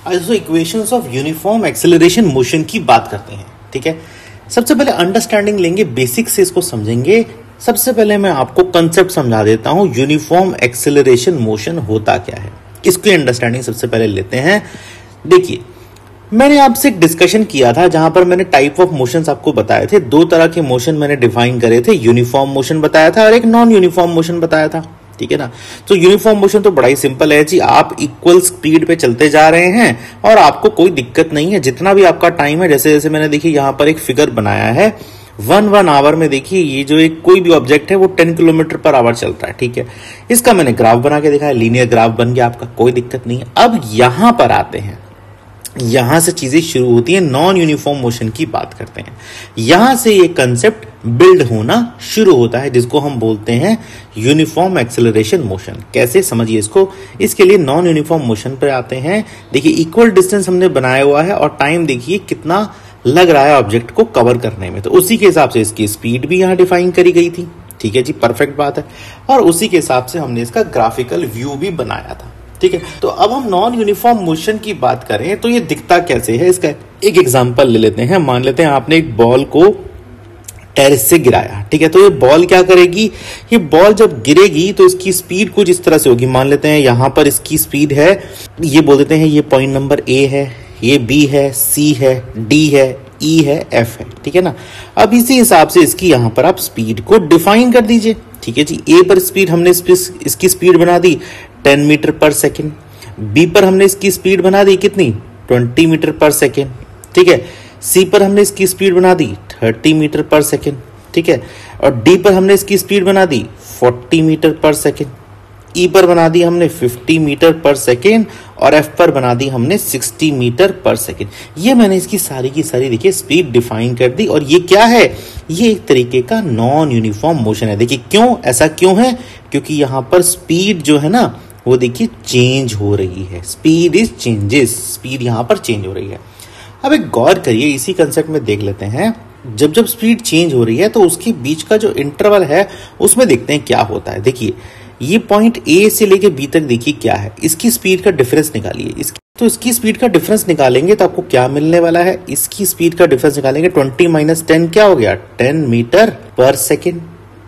दोस्तों equations of uniform acceleration motion की बात करते हैं। ठीक है, सबसे पहले अंडरस्टैंडिंग लेंगे, बेसिक से इसको समझेंगे। सबसे पहले मैं आपको कंसेप्ट समझा देता हूं, यूनिफॉर्म एक्सेलरेशन मोशन होता क्या है, इसकी अंडरस्टैंडिंग सबसे पहले लेते हैं। देखिए, मैंने आपसे एक डिस्कशन किया था जहां पर मैंने टाइप ऑफ मोशंस आपको बताए थे। दो तरह के मोशन मैंने डिफाइन करे थे, यूनिफॉर्म मोशन बताया था और एक नॉन यूनिफॉर्म मोशन बताया था। ठीक है ना। तो यूनिफॉर्म मोशन तो बड़ा ही सिंपल है जी, आप इक्वल स्पीड पे चलते जा रहे हैं और आपको कोई दिक्कत नहीं है, जितना भी आपका टाइम है, जैसे जैसे मैंने देखिए यहां पर एक फिगर बनाया है, 1 आवर में देखिए ये जो एक कोई भी ऑब्जेक्ट है वो 10 किलोमीटर पर आवर चलता है। ठीक है, इसका मैंने ग्राफ बना के दिखाया, लीनियर ग्राफ बन गया आपका, कोई दिक्कत नहीं है। अब यहां पर आते हैं, यहां से चीजें शुरू होती है, नॉन यूनिफॉर्म मोशन की बात करते हैं। यहां से ये कंसेप्ट बिल्ड होना शुरू होता है जिसको हम बोलते हैं यूनिफॉर्म एक्सेलरेशन मोशन। कैसे, समझिए इसको। इसके लिए नॉन यूनिफॉर्म मोशन पर आते हैं। देखिए, इक्वल डिस्टेंस हमने बनाया हुआ है और टाइम देखिए कितना लग रहा है ऑब्जेक्ट को कवर करने में, तो उसी के हिसाब से इसकी स्पीड भी यहां डिफाइन करी गई थी। ठीक है जी, परफेक्ट बात है। और उसी के हिसाब से हमने इसका ग्राफिकल व्यू भी बनाया था। ठीक है, तो अब हम नॉन यूनिफॉर्म मोशन की बात करें तो ये दिखता कैसे है, इसका एक एग्जांपल ले लेते हैं। मान लेते हैं आपने एक बॉल को टेरेस से गिराया। ठीक है, तो ये बॉल क्या करेगी, ये बॉल जब गिरेगी तो इसकी स्पीड कुछ इस तरह से होगी। मान लेते हैं यहां पर इसकी स्पीड है, ये बोल देते हैं ये पॉइंट नंबर ए है, ये बी है, सी है, डी है, ई है, एफ है। ठीक है ना। अब इसी हिसाब से इसकी यहां पर आप स्पीड को डिफाइन कर दीजिए। ठीक है जी, ए पर स्पीड हमने इसकी स्पीड बना दी 10 मीटर पर सेकेंड, बी पर हमने इसकी स्पीड बना दी कितनी 20 मीटर पर सेकेंड। ठीक है, सी पर हमने इसकी स्पीड बना दी 30 मीटर पर सेकेंड। ठीक है, और डी पर हमने इसकी स्पीड बना दी 40 मीटर पर सेकेंड, ई पर बना दी हमने 50 मीटर पर सेकेंड और एफ पर बना दी हमने 60 मीटर पर सेकेंड। ये मैंने इसकी सारी की सारी देखिए स्पीड डिफाइन कर दी। और ये क्या है, ये एक तरीके का नॉन यूनिफॉर्म मोशन है। देखिए क्यों, ऐसा क्यों है, क्योंकि यहां पर स्पीड जो है ना वो देखिए चेंज हो रही है, स्पीड इज चेंजेस, स्पीड यहां पर चेंज हो रही है। अब एक गौर करिए, इसी कंसेप्ट में देख लेते हैं, जब जब स्पीड चेंज हो रही है तो उसके बीच का जो इंटरवल है उसमें देखते हैं क्या होता है। देखिए ये पॉइंट ए से लेके बी तक देखिए क्या है, इसकी स्पीड का डिफरेंस निकालिए। तो इसकी स्पीड का डिफरेंस निकालेंगे तो आपको क्या मिलने वाला है, इसकी स्पीड का डिफरेंस निकालेंगे 20 माइनस 10 क्या हो गया 10 मीटर पर सेकेंड।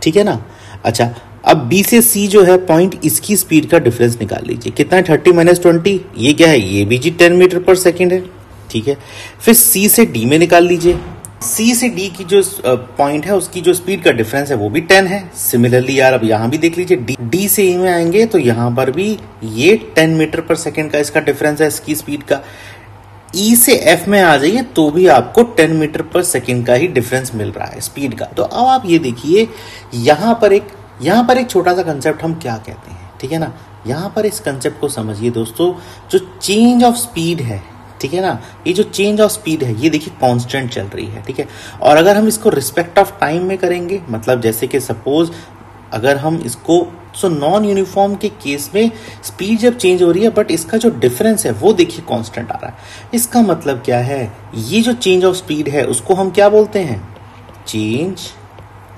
ठीक है ना। अच्छा, अब बी से सी जो है पॉइंट, इसकी स्पीड का डिफरेंस निकाल लीजिए, कितना है 30 माइनस 20, ये क्या है, ये भी जी 10 मीटर पर सेकेंड है। ठीक है, फिर सी से डी में निकाल लीजिए, सी से डी की जो पॉइंट है उसकी जो स्पीड का डिफरेंस है वो भी 10 है। सिमिलरली यार अब यहां भी देख लीजिए, डी से ई में आएंगे तो यहां पर भी ये 10 मीटर पर सेकेंड का इसका डिफरेंस है इसकी स्पीड का। ई से एफ में आ जाइए तो भी आपको 10 मीटर पर सेकेंड का ही डिफरेंस मिल रहा है स्पीड का। तो अब आप ये देखिए यहां पर एक छोटा सा कंसेप्ट हम क्या कहते हैं। ठीक है ना, यहां पर इस कंसेप्ट को समझिए दोस्तों, जो चेंज ऑफ स्पीड है, ठीक है ना, ये जो चेंज ऑफ स्पीड है ये देखिए कांस्टेंट चल रही है। ठीक है, और अगर हम इसको रिस्पेक्ट ऑफ टाइम में करेंगे, मतलब जैसे कि सपोज अगर हम इसको नॉन यूनिफॉर्म के केस में स्पीड जब चेंज हो रही है बट इसका जो डिफरेंस है वो देखिए कांस्टेंट आ रहा है। इसका मतलब क्या है, ये जो चेंज ऑफ स्पीड है उसको हम क्या बोलते हैं, चेंज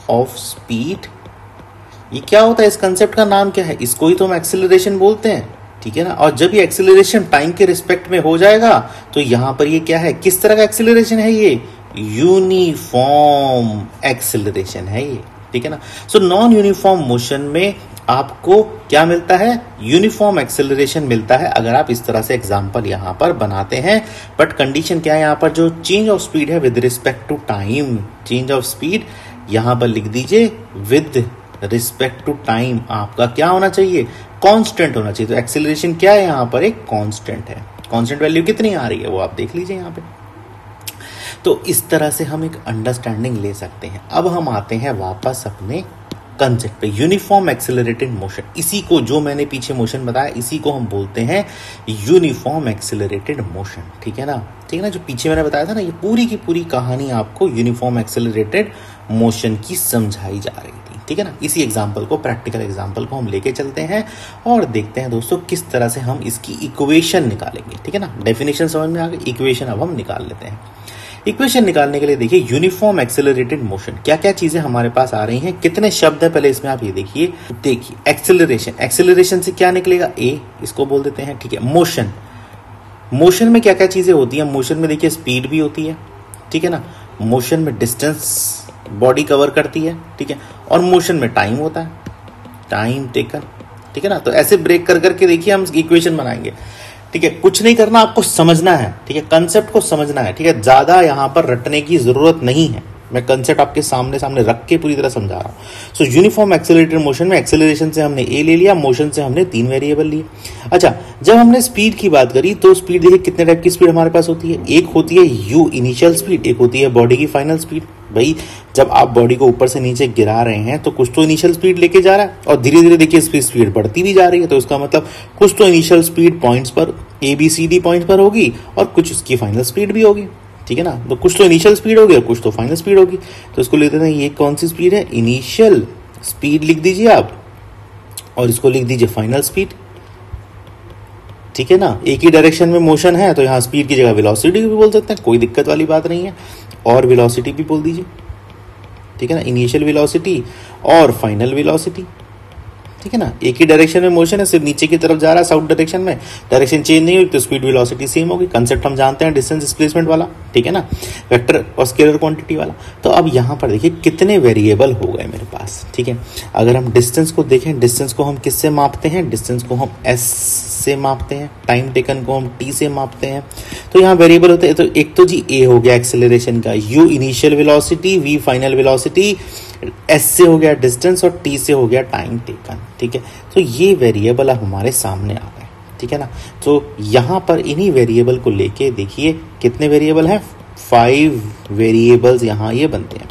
ऑफ स्पीड। ये क्या होता है, इस कंसेप्ट का नाम क्या है, इसको ही तो हम एक्सेलरेशन बोलते हैं। ठीक है ना। और जब ये एक्सेलरेशन टाइम के रिस्पेक्ट में हो जाएगा तो यहां पर ये क्या है, किस तरह का एक्सेलरेशन है, ये यूनिफॉर्म एक्सेलरेशन है ये। ठीक है ना। सो नॉन यूनिफॉर्म मोशन में आपको क्या मिलता है, यूनिफॉर्म एक्सेलरेशन मिलता है अगर आप इस तरह से एग्जांपल यहां पर बनाते हैं। बट कंडीशन क्या है, यहां पर जो चेंज ऑफ स्पीड है with respect to time, change of speed यहां पर लिख दीजिए विद रिस्पेक्ट टू टाइम, आपका क्या होना चाहिए, कांस्टेंट होना चाहिए। तो एक्सेलरेशन क्या है, यहां पर एक कांस्टेंट है। कांस्टेंट वैल्यू कितनी आ रही है वो आप देख लीजिए यहां पे। तो इस तरह से हम एक अंडरस्टैंडिंग ले सकते हैं। अब हम आते हैं वापस अपने कंसेप्ट पे, यूनिफॉर्म एक्सेलरेटेड मोशन। इसी को जो मैंने पीछे मोशन बताया इसी को हम बोलते हैं यूनिफॉर्म एक्सेलरेटेड मोशन। ठीक है ना। ठीक है ना, जो पीछे मैंने बताया था ना, ये पूरी की पूरी कहानी आपको यूनिफॉर्म एक्सेलरेटेड मोशन की समझाई जा रही थी। ठीक है ना। इसी एग्जांपल को, प्रैक्टिकल एग्जांपल को हम लेके चलते हैं और देखते हैं दोस्तों किस तरह से हम इसकी इक्वेशन निकालेंगे। ठीक है ना, डेफिनेशन समझ में आ गई, इक्वेशन अब हम निकाल लेते हैं। इक्वेशन निकालने के लिए देखिए यूनिफॉर्म एक्सेलरेटेड मोशन, क्या क्या चीजें हमारे पास आ रही हैं, कितने शब्द है पहले इसमें आप ये देखिए। एक्सेलरेशन, एक्सेलरेशन से क्या निकलेगा, ए, इसको बोल देते हैं। ठीक है, मोशन, मोशन में क्या क्या चीजें होती हैं? मोशन में देखिए स्पीड भी होती है, ठीक है ना, मोशन में डिस्टेंस बॉडी कवर करती है, ठीक है, और मोशन में टाइम होता है, टाइम टेकन, ठीक है ना। तो ऐसे ब्रेक कर करके देखिए हम इक्वेशन बनाएंगे, ठीक है। कुछ नहीं करना, आपको समझना है, ठीक है, कंसेप्ट को समझना है, ठीक है, ज्यादा यहां पर रटने की जरूरत नहीं है। मैं कंसेप्ट आपके सामने सामने रख के पूरी तरह समझा रहा हूं। सो यूनिफॉर्म एक्सेलरेटेड मोशन में एक्सेलरेशन से हमने ए ले लिया, मोशन से हमने 3 वेरिएबल लिए। अच्छा, जब हमने स्पीड की बात करी तो स्पीड देखिए कितने टाइप की स्पीड हमारे पास होती है। एक होती है यू इनिशियल स्पीड, एक होती है बॉडी की फाइनल स्पीड। भाई जब आप बॉडी को ऊपर से नीचे गिरा रहे हैं तो कुछ तो इनिशियल स्पीड लेके जा रहा है और धीरे धीरे देखिए इसकी स्पीड बढ़ती भी जा रही है। तो इसका मतलब कुछ तो इनिशियल स्पीड पॉइंट्स पर ABCD पॉइंट पर होगी और कुछ उसकी फाइनल स्पीड भी होगी, ठीक है ना। तो कुछ तो इनिशियल स्पीड होगी और कुछ तो फाइनल स्पीड होगी। तो इसको लिख देते हैं, ये कौन सी स्पीड है? इनिशियल स्पीड लिख दीजिए आप, और इसको लिख दीजिए फाइनल स्पीड, ठीक है ना। एक ही डायरेक्शन में मोशन है तो यहां स्पीड की जगह वेलोसिटी भी बोल सकते हैं, कोई दिक्कत वाली बात नहीं है, और वेलोसिटी भी बोल दीजिए, ठीक है ना। इनिशियल वेलोसिटी और फाइनल वेलोसिटी, ठीक है ना। एक ही डायरेक्शन में मोशन है, सिर्फ नीचे की तरफ जा रहा है, साउथ डायरेक्शन में, डायरेक्शन चेंज नहीं हुई तो स्पीड वेलोसिटी सेम होगी। कंसेप्ट हम जानते हैं डिस्टेंस डिस्प्लेसमेंट वाला, ठीक है ना, वेक्टर और स्केलर क्वांटिटी वाला। तो अब यहां पर देखिए कितने वेरिएबल हो गए मेरे पास, ठीक है। अगर हम डिस्टेंस को देखें, डिस्टेंस को हम किससे मापते हैं? डिस्टेंस को हम S से मापते हैं, टाइम टेकन को हम T से मापते हैं। तो यहाँ वेरिएबल होते हैं, तो एक तो जी A हो गया एक्सेलरेशन का, U initial velocity, V final velocity, S से हो गया डिस्टेंस और T से हो गया टाइम टेकन, ठीक है। तो ये वेरिएबल अब हमारे सामने आ गए, ठीक है ना। तो यहां पर इन्हीं वेरिएबल को लेके देखिए कितने वेरिएबल हैं? 5 वेरिएबल्स यहां ये बनते हैं।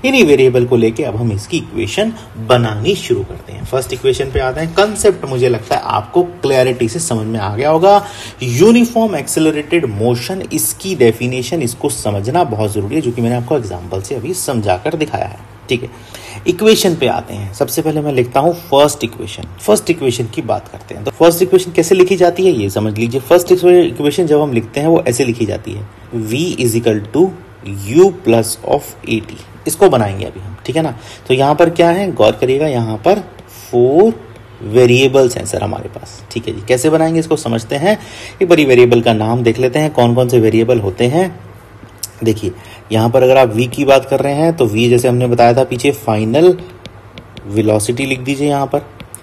इन्हीं वेरिएबल को लेके अब हम इसकी इक्वेशन बनानी शुरू करते हैं। फर्स्ट इक्वेशन पे आते हैं। कंसेप्ट मुझे लगता है आपको क्लैरिटी से समझ में आ गया होगा। यूनिफॉर्म एक्सेलरेटेड मोशन, इसकी डेफिनेशन, इसको समझना बहुत जरूरी है, जो कि मैंने आपको एग्जांपल से अभी समझाकर दिखाया है, ठीक है। इक्वेशन पे आते हैं। सबसे पहले मैं लिखता हूं फर्स्ट इक्वेशन। फर्स्ट इक्वेशन की बात करते हैं। तो फर्स्ट इक्वेशन कैसे लिखी जाती है ये समझ लीजिए। फर्स्ट इक्वेशन जब हम लिखते हैं वो ऐसे लिखी जाती है, v is equal to u plus of AT। इसको बनाएंगे अभी हम, ठीक है ना। तो यहां पर क्या है, गौर करिएगा, यहां पर 4 वेरिएबल्स हैं सर हमारे पास, ठीक है जी। कैसे बनाएंगे इसको समझते हैं। एक बारी वेरिएबल का नाम देख लेते हैं, कौन कौन से वेरिएबल होते हैं। देखिए यहां पर अगर आप v की बात कर रहे हैं तो v जैसे हमने बताया था पीछे, फाइनल वेलोसिटी लिख दीजिए यहां पर,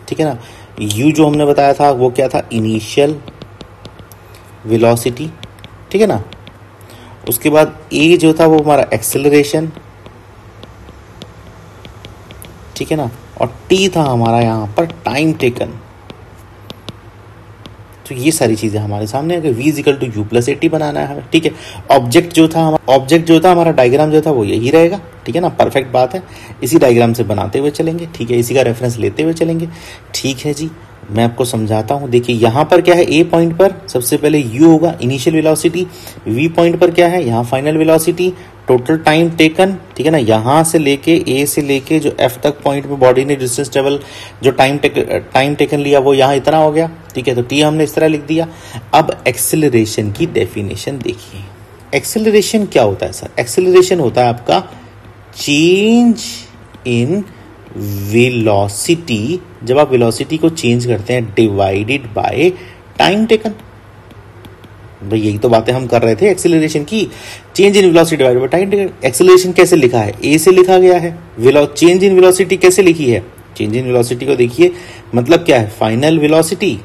ठीक है ना। u जो हमने बताया था वो क्या था? इनिशियल वेलोसिटी, ठीक है ना। उसके बाद a जो था वो हमारा एक्सेलरेशन, ठीक है ना, और t था हमारा यहां पर टाइम टेकन। तो ये सारी चीजें हमारे सामने है। v is equal to u plus AT बनाना है हमें, ठीक है। ऑब्जेक्ट जो था हमारा डायग्राम जो था वो यही रहेगा, ठीक है ना। परफेक्ट बात है, इसी डायग्राम से बनाते हुए चलेंगे, ठीक है, इसी का रेफरेंस लेते हुए चलेंगे, ठीक है जी। मैं आपको समझाता हूं। देखिए यहां पर क्या है, A पॉइंट पर सबसे पहले u होगा इनिशियल वेलोसिटी, V पॉइंट पर क्या है, यहां final velocity, total time taken, ठीक है ना। यहां से लेके A से लेके जो F तक पॉइंट में बॉडी ने डिस्टेंस ट्रेवल, जो टाइम टेकन लिया वो यहां इतना हो गया, ठीक है। तो T हमने इस तरह लिख दिया। अब एक्सेलरेशन की डेफिनेशन देखिए। एक्सेलरेशन क्या होता है सर? एक्सेलरेशन होता है आपका चेंज इन वेलोसिटी, जब आप वेलोसिटी को चेंज करते हैं, डिवाइडेड बाय टाइम टेकन। भाई यही तो बातें हम कर रहे थे एक्सेलरेशन की, change in velocity divided by time taken. Acceleration कैसे लिखा है? A से लिखा गया है। चेंज इन वेलोसिटी कैसे लिखी है? चेंज इन वेलोसिटी को देखिए, मतलब क्या है, final velocity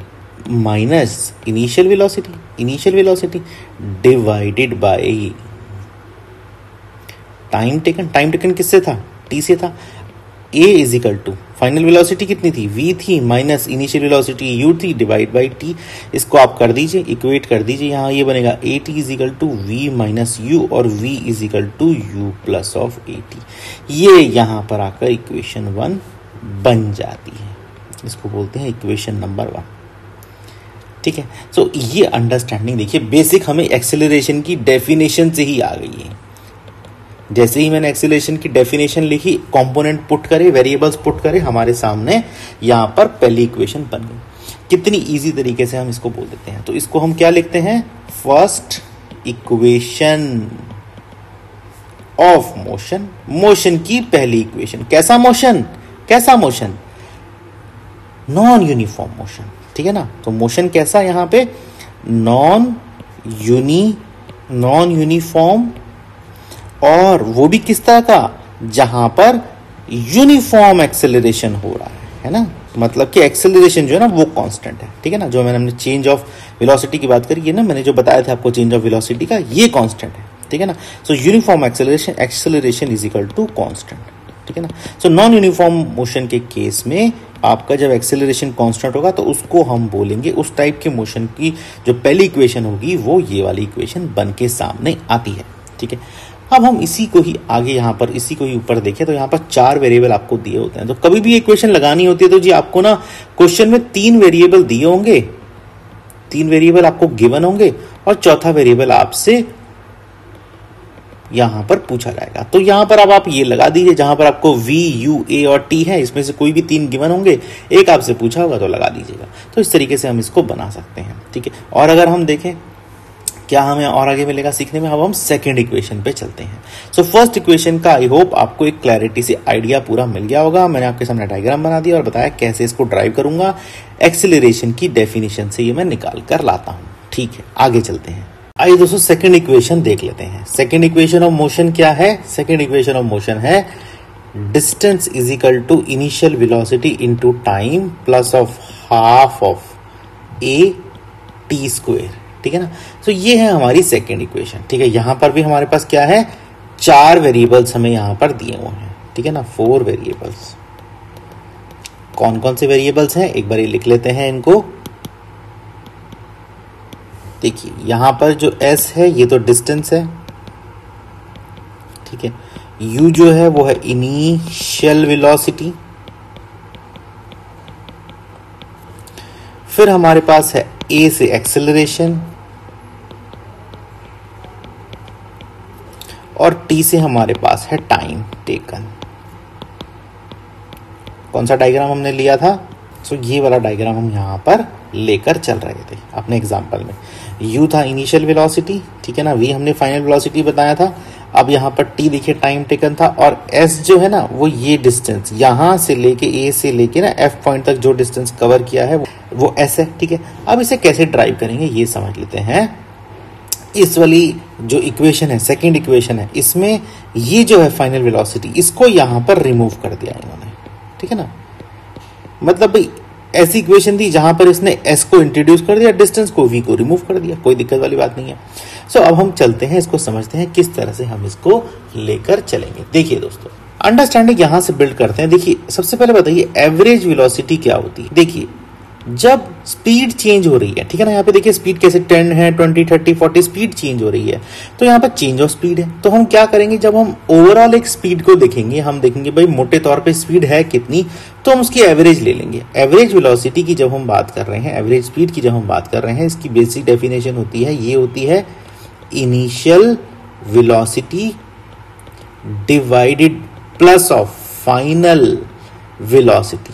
minus initial velocity divided by time taken. Time taken किससे था? T से था। A is equal to final velocity कितनी थी? V थी, माइनस इनिशियल वेलोसिटी U थी, डिवाइड बाई T। इसको आप कर दीजिए, इक्वेट कर दीजिए, यहाँ ये बनेगा AT is equal to V minus U और V is equal to U plus of AT। ये यहाँ पर आकर इक्वेशन 1 बन जाती है, इसको बोलते हैं इक्वेशन नंबर 1, ठीक है। सो ये अंडरस्टैंडिंग देखिए, बेसिक हमें एक्सेलरेशन की डेफिनेशन से ही आ गई है। जैसे ही मैंने एक्सेलरेशन की डेफिनेशन लिखी, कंपोनेंट पुट करे, वेरिएबल्स पुट करे, हमारे सामने यहां पर पहली इक्वेशन बन गई। कितनी इजी तरीके से हम इसको बोल देते हैं। तो इसको हम क्या लिखते हैं? First equation of motion, motion की पहली इक्वेशन। कैसा मोशन? नॉन यूनिफॉर्म मोशन, ठीक है ना। तो मोशन कैसा? यहां पे नॉन नॉन यूनिफॉर्म, और वो भी किस तरह का, जहां पर यूनिफॉर्म एक्सेलरेशन हो रहा है ना, मतलब कि एक्सेलरेशन जो है ना वो कांस्टेंट है, ठीक है ना। जो हमने चेंज ऑफ वेलोसिटी की बात करी है ना, मैंने जो बताया था आपको चेंज ऑफ वेलोसिटी का, ये कांस्टेंट है, ठीक है ना। So uniform acceleration is equal to constant, ठीक है ना। सो नॉन यूनिफॉर्म मोशन के केस में आपका जब एक्सेलरेशन कांस्टेंट होगा तो उसको हम बोलेंगे, उस टाइप के मोशन की जो पहली इक्वेशन होगी वो ये वाली इक्वेशन बन के सामने आती है, ठीक है। अब हम इसी को ही आगे यहाँ पर इसी को ही ऊपर देखें तो यहाँ पर 4 वेरिएबल आपको दिए होते हैं। तो कभी भी इक्वेशन लगानी होती है तो जी आपको ना क्वेश्चन में 3 वेरिएबल दिए होंगे, 3 वेरिएबल आपको गिवन होंगे और चौथा वेरिएबल आपसे यहां पर पूछा जाएगा। तो यहां पर अब आप ये लगा दीजिए, जहां पर आपको V, U, A और T है, इसमें से कोई भी 3 गिवन होंगे, एक आपसे पूछा होगा तो लगा दीजिएगा। तो इस तरीके से हम इसको बना सकते हैं, ठीक है। और अगर हम देखें क्या हमें और आगे मिलेगा सीखने में, अब हम सेकंड इक्वेशन पे चलते हैं। सो फर्स्ट इक्वेशन का आई होप आपको एक क्लैरिटी से आइडिया पूरा मिल गया होगा। मैंने आपके सामने डायग्राम बना दिया और बताया कैसे इसको ड्राइव करूंगा। एक्सेलरेशन की डेफिनेशन से ये मैं निकाल कर लाता हूं, ठीक है। आगे चलते हैं। आइए दोस्तों सेकंड इक्वेशन देख लेते हैं। सेकंड इक्वेशन ऑफ मोशन क्या है? सेकंड इक्वेशन ऑफ मोशन है distance is equal to initial velocity into time plus of half of a t square, ठीक है ना। तो ये है हमारी सेकंड इक्वेशन, ठीक है। यहां पर भी हमारे पास क्या है, 4 वेरिएबल्स हमें यहां पर दिए हुए हैं, ठीक है ना। 4 वेरिएबल्स, कौन कौन से वेरिएबल्स हैं एक बार ये लिख लेते हैं इनको। देखिए यहां पर जो s है ये तो डिस्टेंस है, ठीक है। u जो है वो है इनिशियल वेलोसिटी, फिर हमारे पास है a से एक्सेलरेशन और t से हमारे पास है टाइम टेकन। कौन सा डायग्राम हमने लिया था? सो ये वाला डायग्राम हम यहां पर लेकर चल रहे थे अपने एग्जाम्पल में। u था इनिशियल वेलोसिटी, ठीक है ना। v हमने फाइनल वेलोसिटी बताया था। अब यहाँ पर t देखिए टाइम टेकन था, और s जो है ना वो ये डिस्टेंस यहां से लेके a से लेके ना f पॉइंट तक जो डिस्टेंस कवर किया है वो s है, ठीक है। अब इसे कैसे ड्राइव करेंगे ये समझ लेते हैं। इस वाली जो इक्वेशन है, सेकेंड इक्वेशन है, इसमें ये जो है फाइनल वेलोसिटी, इसको यहां पर रिमूव कर दिया इन्होंने, ठीक है ना। मतलब भाई ऐसी इक्वेशन थी जहां पर इसने s को इंट्रोड्यूस कर दिया, डिस्टेंस को v को रिमूव कर दिया, कोई दिक्कत वाली बात नहीं है। सो अब हम चलते हैं, इसको समझते हैं किस तरह से हम इसको लेकर चलेंगे। देखिए दोस्तों अंडरस्टैंडिंग यहां से बिल्ड करते हैं। देखिए सबसे पहले बताइए एवरेज वेलोसिटी क्या होती है। देखिए जब स्पीड चेंज हो रही है, ठीक है ना। यहाँ पे देखिए स्पीड कैसे 10 है, 20, 30, 40 स्पीड चेंज हो रही है, तो यहाँ पर चेंज ऑफ स्पीड है। तो हम क्या करेंगे, जब हम ओवरऑल एक स्पीड को देखेंगे, हम देखेंगे भाई मोटे तौर पे स्पीड है कितनी, तो हम उसकी एवरेज ले लेंगे। एवरेज वेलोसिटी की जब हम बात कर रहे हैं, एवरेज स्पीड की जब हम बात कर रहे हैं, इसकी बेसिक डेफिनेशन होती है, ये होती है initial velocity divided plus of final velocity,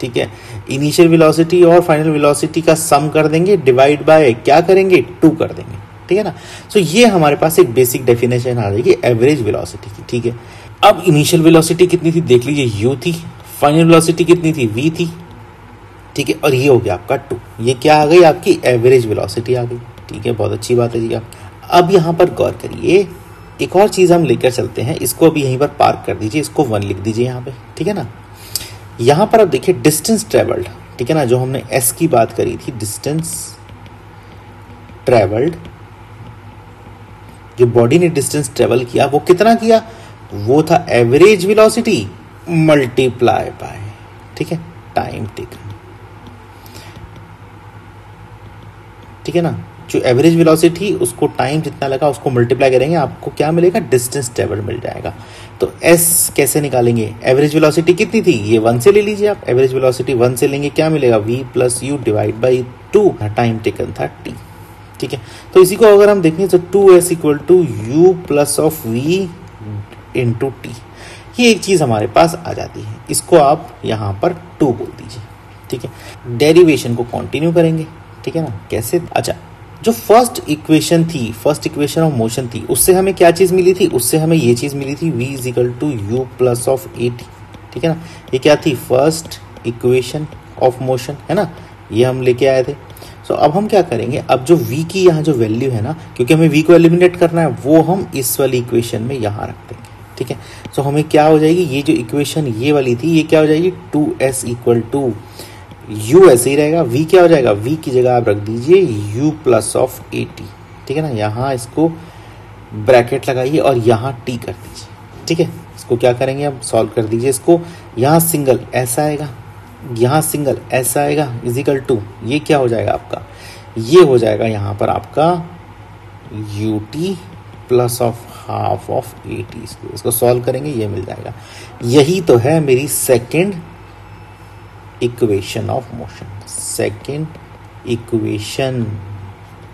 ठीक है। इनिशियल वेलोसिटी और फाइनल वेलोसिटी का सम कर देंगे, डिवाइड बाय क्या करेंगे, 2 कर देंगे, ठीक है ना। सो ये हमारे पास एक बेसिक डेफिनेशन आ जाएगी एवरेज वेलोसिटी की, ठीक है। अब इनिशियल वेलोसिटी कितनी थी देख लीजिए, u थी। फाइनल वेलोसिटी कितनी थी, v थी, ठीक है। और ये हो गया आपका 2, ये क्या आ गई, आपकी एवरेज वेलोसिटी आ गई, ठीक है। बहुत अच्छी बात है जी। अब यहाँ पर गौर करिए, एक और चीज हम लेकर चलते हैं, इसको अभी यहीं पर पार्क कर दीजिए, इसको 1 लिख दीजिए यहाँ पे, ठीक है ना। यहां पर अब देखिए डिस्टेंस ट्रेवल्ड, ठीक है ना, जो हमने s की बात करी थी, डिस्टेंस ट्रेवल्ड, जो बॉडी ने डिस्टेंस ट्रेवल किया वो कितना किया, वो था एवरेज वेलोसिटी मल्टीप्लाई बाय, ठीक है, टाइम टेकन, ठीक है ना। जो एवरेज वेलोसिटी उसको टाइम जितना लगा उसको मल्टीप्लाई करेंगे, आपको क्या मिलेगा, डिस्टेंस ट्रेवल्ड मिल जाएगा। तो s कैसे निकालेंगे, एवरेज वेलोसिटी कितनी थी, ये 1 से ले लीजिए आप। एवरेज वेलोसिटी 1 से लेंगे, क्या मिलेगा, v plus you divide by 2, time taken था t, ठीक है। तो इसी को अगर हम देखें तो 2s equal to u plus of v into t, ये एक चीज हमारे पास आ जाती है। इसको आप यहां पर 2 बोल दीजिए, ठीक है। डेरिवेशन को कंटिन्यू करेंगे, ठीक है ना। कैसे, अच्छा जो फर्स्ट इक्वेशन थी, फर्स्ट इक्वेशन ऑफ मोशन थी, उससे हमें क्या चीज मिली थी, उससे हमें ये चीज मिली थी v is equal to u plus of a t, ठीक है ना। ये क्या थी, फर्स्ट इक्वेशन ऑफ मोशन है ना, ये हम लेके आए थे। सो तो अब हम क्या करेंगे, अब जो v की यहाँ जो वैल्यू है ना, क्योंकि हमें v को एलिमिनेट करना है, वो हम इस वाली इक्वेशन में यहाँ रख देंगे। ठीक है, तो हमें क्या हो जाएगी, ये जो इक्वेशन ये वाली थी, ये क्या हो जाएगी 2s इक्वल टू u ऐसे ही रहेगा, v क्या हो जाएगा, v की जगह आप रख दीजिए u प्लस ऑफ at। ठीक है ना, यहाँ इसको ब्रैकेट लगाइए और यहाँ t कर दीजिए। ठीक है, इसको क्या करेंगे, अब सॉल्व कर दीजिए इसको। यहाँ सिंगल ऐसा आएगा, यहाँ सिंगल ऐसा आएगा, इजिकल टू ये क्या हो जाएगा आपका, ये हो जाएगा यहाँ पर आपका ut plus of half of at। इसको सॉल्व करेंगे, ये मिल जाएगा। यही तो है मेरी second equation of motion, second equation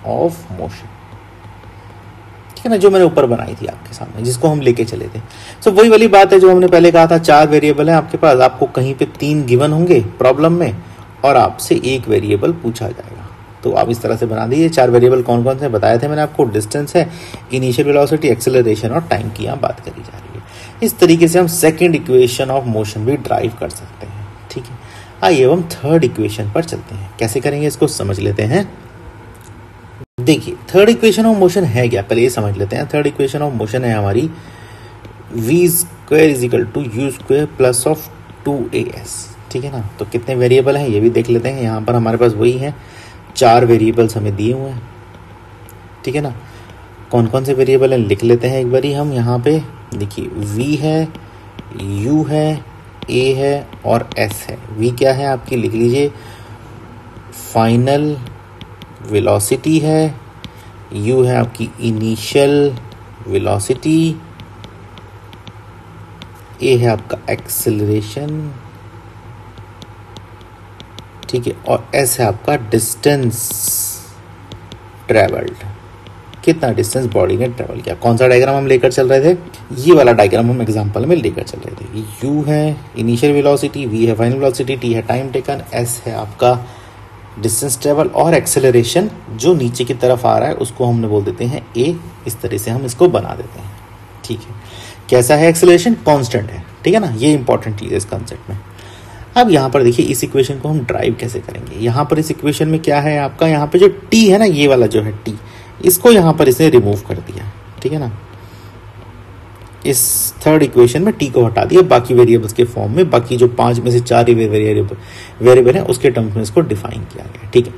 of motion. ठीक है ना, जो मैंने ऊपर बनाई थी आपके सामने, जिसको हम लेके चले थे। सो वही वाली बात है जो हमने पहले कहा था, 4 वेरिएबल हैं आपके पास, आपको कहीं पे 3 गिवन होंगे प्रॉब्लम में और आपसे 1 वेरिएबल पूछा जाएगा। तो आप इस तरह से बना दीजिए। 4 वेरिएबल कौन कौन से बताए थे मैंने आपको, डिस्टेंस है, इनिशियल वेलोसिटी, एक्सेलरेशन और टाइम की यहाँ बात करी जा रही है। इस तरीके से हम सेकेंड इक्वेशन ऑफ मोशन भी ड्राइव कर सकते हैं। ठीक है, आइए हम थर्ड इक्वेशन पर चलते हैं। कैसे करेंगे इसको समझ लेते हैं। देखिए थर्ड इक्वेशन ऑफ मोशन है क्या, पहले ये समझ लेते हैं। थर्ड इक्वेशन ऑफ मोशन है हमारी v square is equal to u square plus of 2as। ठीक है ना, तो कितने वेरिएबल हैं ये भी देख लेते हैं। यहाँ पर हमारे पास वही है, 4 वेरिएबल्स हमें दिए हुए हैं। ठीक है ना, कौन कौन से वेरिएबल हैं लिख लेते हैं एक बारी हम। यहाँ पे देखिए v है, u है, a है और s है। v क्या है आपकी, लिख लीजिए फाइनल वेलोसिटी है, u है आपकी इनिशियल वेलोसिटी, a है आपका एक्सेलरेशन, ठीक है, और s है आपका डिस्टेंस ट्रेवल्ड, कितना डिस्टेंस बॉडी ने ट्रेवल किया। कौन सा डायग्राम हम लेकर चल रहे थे, ये वाला डायग्राम हम एग्जांपल में लेकर चल रहे थे। u है इनिशियल वेलोसिटी, v है फाइनल वेलोसिटी, t है टाइम टेकन, s है आपका डिस्टेंस ट्रेवल और एक्सेलरेशन जो नीचे की तरफ आ रहा है उसको हमने बोल देते हैं a। इस तरह से हम इसको बना देते हैं। ठीक है, कैसा है, एक्सेलरेशन कांस्टेंट है। ठीक है ना, ये इंपॉर्टेंट चीज है इस कंसेप्ट में। अब यहाँ पर देखिए इस इक्वेशन को हम ड्राइव कैसे करेंगे। यहाँ पर इस इक्वेशन में क्या है आपका, यहाँ पे जो t है ना, ये वाला जो है t, इसको यहाँ पर इसने रिमूव कर दिया। ठीक है ना, इस थर्ड इक्वेशन में t को हटा दिया, बाकी वेरिएबल्स के फॉर्म में, बाकी जो 5 में से 4 वेरिएबल हैं उसके टर्म्स में इसको डिफाइन किया गया। ठीक है,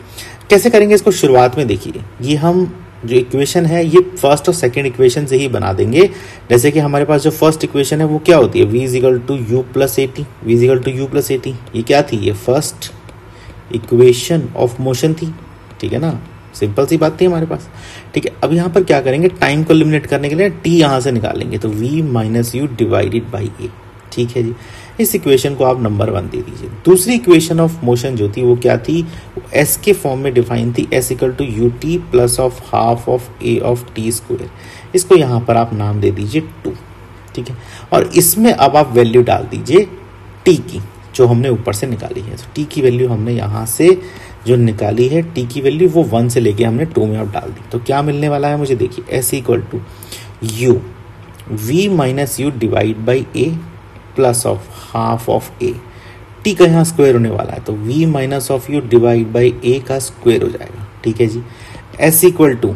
कैसे करेंगे इसको, शुरुआत में देखिए ये हम जो इक्वेशन है ये फर्स्ट और सेकंड इक्वेशन से ही बना देंगे। जैसे कि हमारे पास जो फर्स्ट इक्वेशन है वो क्या होती है, v is equal to u plus a t, v is equal to u plus a t. ये क्या थी, ये फर्स्ट इक्वेशन ऑफ मोशन थी। ठीक है ना, सिंपल सी बात थी हमारे पास। ठीक है, अब यहाँ पर क्या करेंगे, टाइम को एलिमिनेट करने के लिए t यहाँ से निकालेंगे, तो v minus you divided by a। ठीक है जी, इस इक्वेशन को आप नंबर 1 दे दीजिए। दूसरी इक्वेशन ऑफ मोशन जो थी वो क्या थी, वो s के फॉर्म में डिफाइन थी, s equal to u t plus of half of a of t square. इसको यहाँ पर आप नाम दे दीजिए 2। ठीक है, और इसमें अब आप वैल्यू डाल दीजिए t की, जो हमने ऊपर से निकाली है। तो t की वैल्यू हमने यहाँ से जो निकाली है, t की वैल्यू वो 1 से लेके हमने 2 में अब डाल दी। तो क्या मिलने वाला है मुझे, देखिए s equal to u v minus u divide by a plus of half of a। t का यहाँ स्क्वायर होने वाला है, तो v minus of u divide by a का स्क्वायर हो जाएगा। ठीक है जी, s इक्वल टू,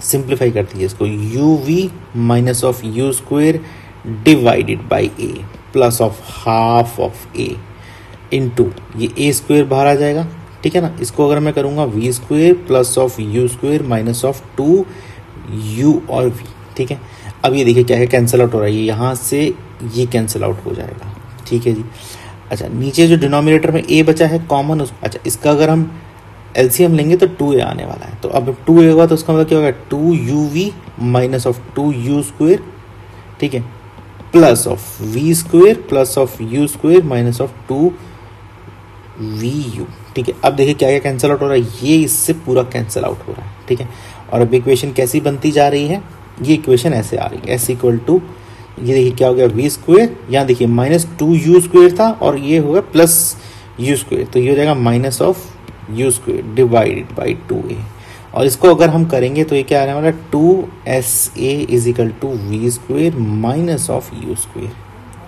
सिंप्लीफाई कर दीजिए इसको, u v minus of u square divided by a plus of half of a into ये a स्क्वायर बाहर आ जाएगा। ठीक है ना, इसको अगर मैं करूँगा v square plus of u square minus of 2 u और v। ठीक है, अब ये देखिए क्या है, कैंसिल आउट हो रहा है, यहाँ से ये कैंसिल आउट हो जाएगा। ठीक है जी, अच्छा नीचे जो डिनोमिनेटर में a बचा है कॉमन, अच्छा इसका अगर हम एलसीएम लेंगे तो 2a आने वाला है। तो अब 2a होगा तो उसका मतलब क्या होगा, 2uv minus of 2u square, ठीक है, plus of v square plus of u square minus of 2vu। ठीक है, अब देखिए क्या क्या कैंसिल आउट हो रहा है, ये इससे पूरा कैंसिल आउट हो रहा है। ठीक है, और अब इक्वेशन कैसी बनती जा रही है, ये इक्वेशन ऐसे आ रही है, s इक्वल टू, ये देखिए क्या हो गया, v स्क्वायर, यहाँ देखिए माइनस 2u स्क्वायर था और ये होगा प्लस u स्क्वायर, तो ये हो जाएगा minus of u square divided by 2a। और इसको अगर हम करेंगे तो ये क्या आने वाला, 2sa is equal to v square minus of u square.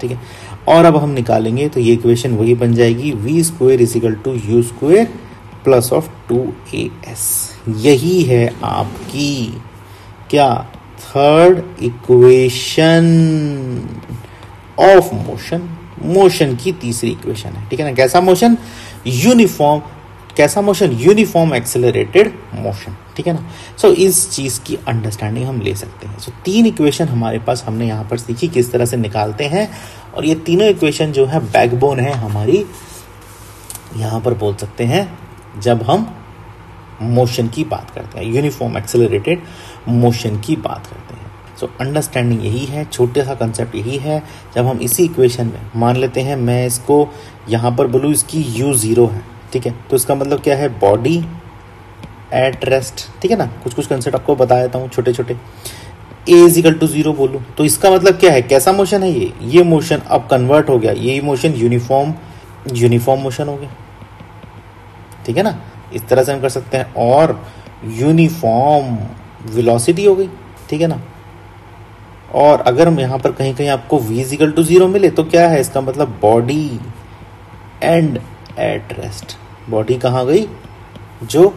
ठीक है, और अब हम निकालेंगे तो ये इक्वेशन वही बन जाएगी, v square is equal to u square plus of 2as। यही है आपकी क्या third equation of motion, motion की तीसरी इक्वेशन है, ठीक है ना। कैसा मोशन? यूनिफॉर्म। कैसा मोशन? यूनिफॉर्म एक्सेलरेटेड मोशन, ठीक है ना। सो इस चीज की अंडरस्टैंडिंग हम ले सकते हैं। सो तीन इक्वेशन हमारे पास हमने यहां पर सीखी किस तरह से निकालते हैं, और ये तीनों इक्वेशन जो है बैकबोन है हमारी, यहां पर बोल सकते हैं जब हम मोशन की बात करते हैं, यूनिफॉर्म एक्सेलरेटेड मोशन की बात करते हैं। सो अंडरस्टैंडिंग यही है, छोटे सा कंसेप्ट यही है। जब हम इसी इक्वेशन में मान लेते हैं, मैं इसको यहां पर बोलूँ इसकी u0 है, ठीक है, तो इसका मतलब क्या है? बॉडी एट रेस्ट, ठीक है ना। कुछ कुछ कंसेप्ट आपको बता देता हूँ छोटे छोटे। a इज इक्वल टू 0 बोलूँ तो इसका मतलब क्या है? कैसा मोशन है ये मोशन अब कन्वर्ट हो गया, ये मोशन यूनिफॉर्म मोशन हो गया, ठीक है ना। इस तरह से हम कर सकते हैं। और यूनिफॉर्म वेलोसिटी हो गई, ठीक है ना। और अगर हम यहाँ पर कहीं कहीं आपको v इज इक्वल टू 0 मिले तो क्या है? इसका मतलब body and at rest. Body कहाँ गई? जो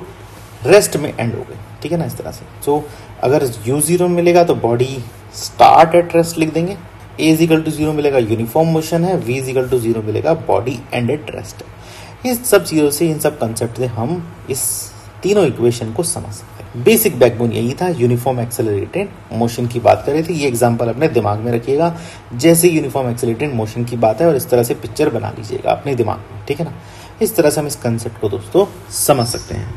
रेस्ट में एंड हो गई, ठीक है ना, इस तरह से। सो अगर u0 मिलेगा तो बॉडी स्टार्ट एट रेस्ट लिख देंगे, a इज इक्वल टू 0 मिलेगा यूनिफॉर्म मोशन है, v इज इक्वल टू 0 मिलेगा बॉडी एंड एट रेस्ट। इस सब चीज़ों से, इन सब कंसेप्ट से हम इस तीनों इक्वेशन को समझ सकते हैं। बेसिक बैकबोन यही था। यूनिफॉर्म एक्सेलरेटेड मोशन की बात कर रहे थे। ये एग्जांपल अपने दिमाग में रखिएगा, जैसे यूनिफॉर्म एक्सेलरेटेड मोशन की बात है, और इस तरह से पिक्चर बना लीजिएगा अपने दिमाग में, ठीक है ना। इस तरह से हम इस कंसेप्ट को दोस्तों समझ सकते हैं।